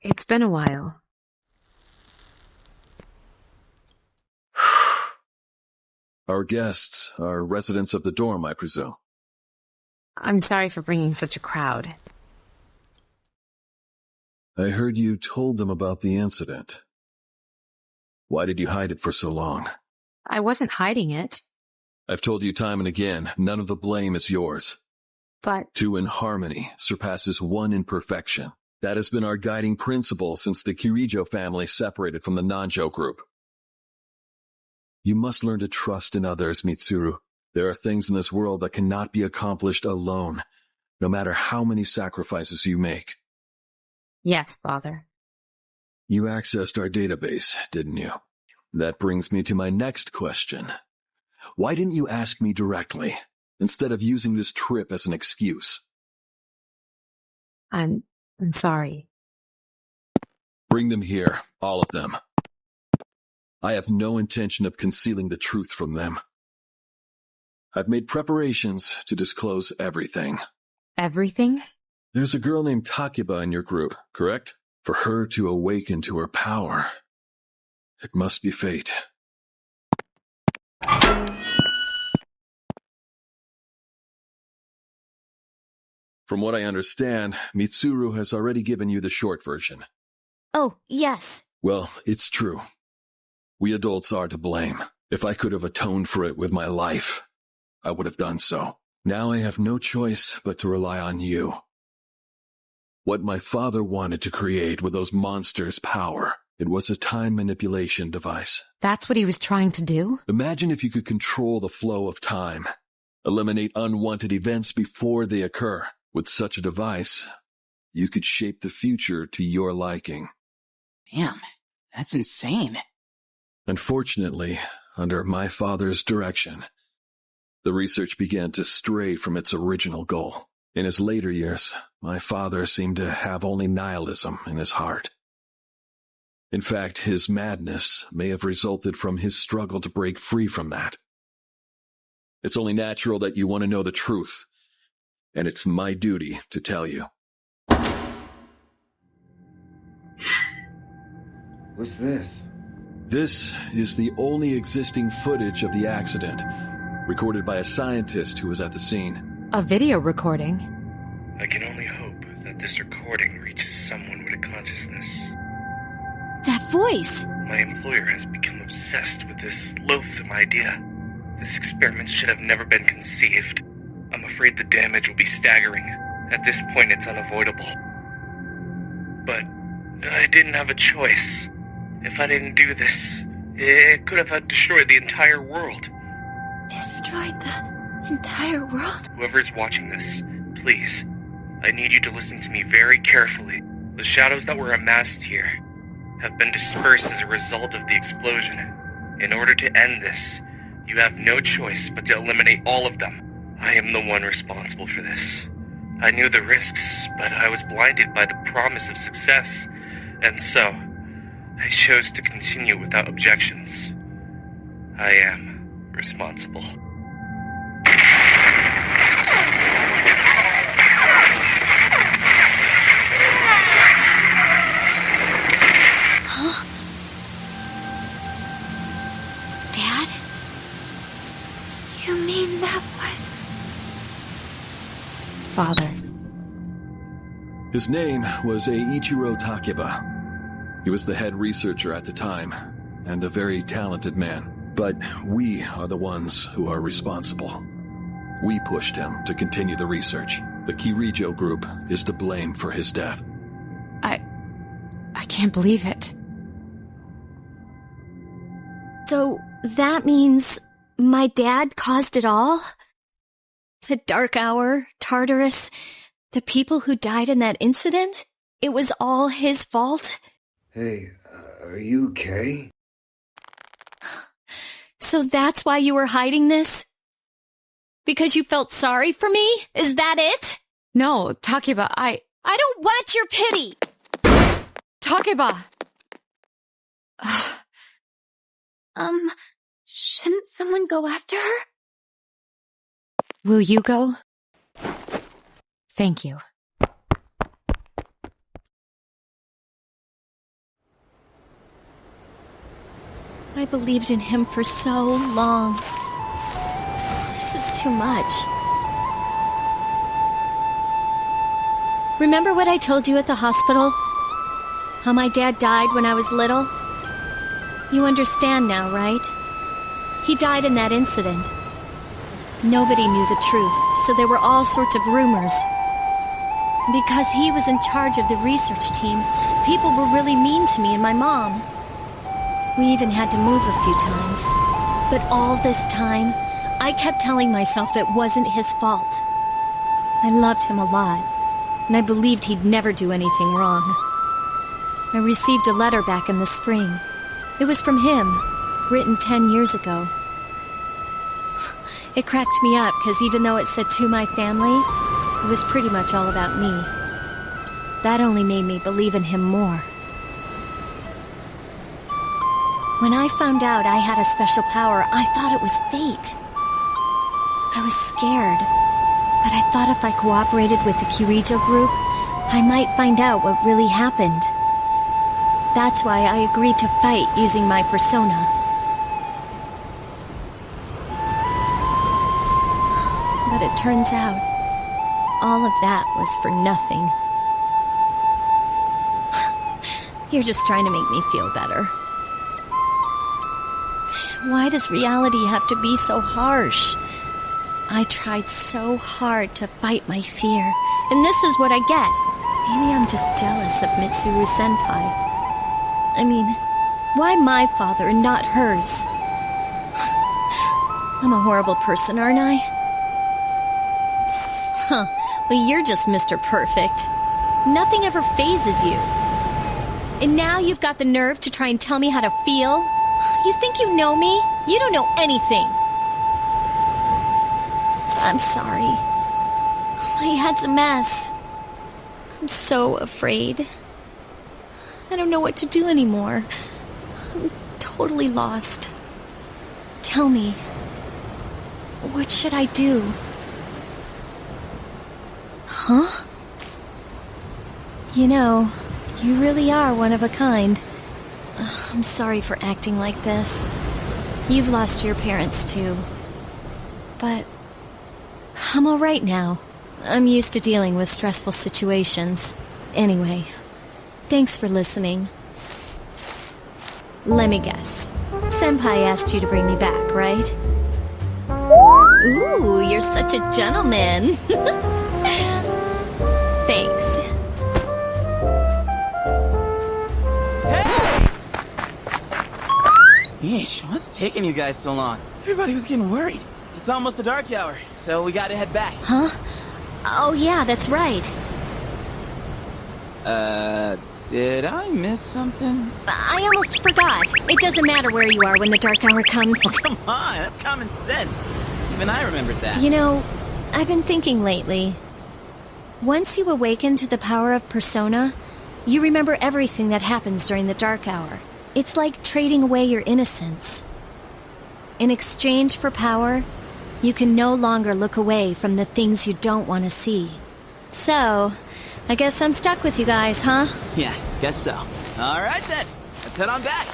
It's been a while. Our guests are residents of the dorm, I presume. I'm sorry for bringing such a crowd. I heard you told them about the incident. Why did you hide it for so long? I wasn't hiding it. I've told you time and again, none of the blame is yours. But... Two in harmony surpasses one in perfection. That has been our guiding principle since the Kirijo family separated from the Nanjo group. You must learn to trust in others, Mitsuru. There are things in this world that cannot be accomplished alone, no matter how many sacrifices you make. Yes, Father. You accessed our database, didn't you? That brings me to my next question. Why didn't you ask me directly, instead of using this trip as an excuse? I'm sorry. Bring them here, all of them. I have no intention of concealing the truth from them. I've made preparations to disclose everything. Everything? There's a girl named Takeba in your group, correct? For her to awaken to her power, it must be fate. From what I understand, Mitsuru has already given you the short version. Oh, yes. Well, it's true. We adults are to blame. If I could have atoned for it with my life, I would have done so. Now I have no choice but to rely on you. What my father wanted to create with those monsters' power, it was a time manipulation device. That's what he was trying to do? Imagine if you could control the flow of time, eliminate unwanted events before they occur. With such a device, you could shape the future to your liking. Damn, that's insane. Unfortunately, under my father's direction, the research began to stray from its original goal. In his later years, my father seemed to have only nihilism in his heart. In fact, his madness may have resulted from his struggle to break free from that. It's only natural that you want to know the truth, and it's my duty to tell you. What's this? This is the only existing footage of the accident, recorded by a scientist who was at the scene. A video recording? I can only hope that this recording reaches someone with a consciousness. That voice! My employer has become obsessed with this loathsome idea. This experiment should have never been conceived. I'm afraid the damage will be staggering. At this point, it's unavoidable. But I didn't have a choice. If I didn't do this, it could have destroyed the entire world. Destroyed the entire world? Whoever's watching this, please, I need you to listen to me very carefully. The shadows that were amassed here have been dispersed as a result of the explosion. In order to end this, you have no choice but to eliminate all of them. I am the one responsible for this. I knew the risks, but I was blinded by the promise of success, and so I chose to continue without objections. I am responsible. Huh? Dad? You mean that was... Father. His name was Eiichiro Takeba. He was the head researcher at the time, and a very talented man. But we are the ones who are responsible. We pushed him to continue the research. The Kirijo group is to blame for his death. I can't believe it. So that means my dad caused it all? The Dark Hour, Tartarus, the people who died in that incident? It was all his fault? Hey, are you okay? So that's why you were hiding this? Because you felt sorry for me? Is that it? No, Takeba, I don't want your pity! Takeba! Shouldn't someone go after her? Will you go? Thank you. I believed in him for so long. This is too much. Remember what I told you at the hospital? How my dad died when I was little? You understand now, right? He died in that incident. Nobody knew the truth, so there were all sorts of rumors. Because he was in charge of the research team, people were really mean to me and my mom. We even had to move a few times. But all this time, I kept telling myself it wasn't his fault. I loved him a lot, and I believed he'd never do anything wrong. I received a letter back in the spring. It was from him, written 10 years ago. It cracked me up, because even though it said to my family, it was pretty much all about me. That only made me believe in him more. When I found out I had a special power, I thought it was fate. I was scared, but I thought if I cooperated with the Kirijo group, I might find out what really happened. That's why I agreed to fight using my persona. But it turns out, all of that was for nothing. You're just trying to make me feel better. Why does reality have to be so harsh? I tried so hard to fight my fear, and this is what I get. Maybe I'm just jealous of Mitsuru-senpai. I mean, why my father and not hers? I'm a horrible person, aren't I? Huh, well you're just Mr. Perfect. Nothing ever phases you. And now you've got the nerve to try and tell me how to feel? You think you know me? You don't know anything. I'm sorry. My head's a mess. I'm so afraid. I don't know what to do anymore. I'm totally lost. Tell me, what should I do? Huh? You know, you really are one of a kind. I'm sorry for acting like this. You've lost your parents too. But I'm all right now. I'm used to dealing with stressful situations. Anyway, thanks for listening. Let me guess. Senpai asked you to bring me back, right? Ooh, you're such a gentleman. Thanks. Yeesh, what's taking you guys so long? Everybody was getting worried. It's almost the dark hour, so we gotta head back. Huh? Oh yeah, that's right. Did I miss something? I almost forgot. It doesn't matter where you are when the dark hour comes. Oh, come on, that's common sense. Even I remembered that. You know, I've been thinking lately. Once you awaken to the power of persona, you remember everything that happens during the dark hour. It's like trading away your innocence. In exchange for power, you can no longer look away from the things you don't want to see. So, I guess I'm stuck with you guys, huh? Yeah, guess so. All right then, let's head on back.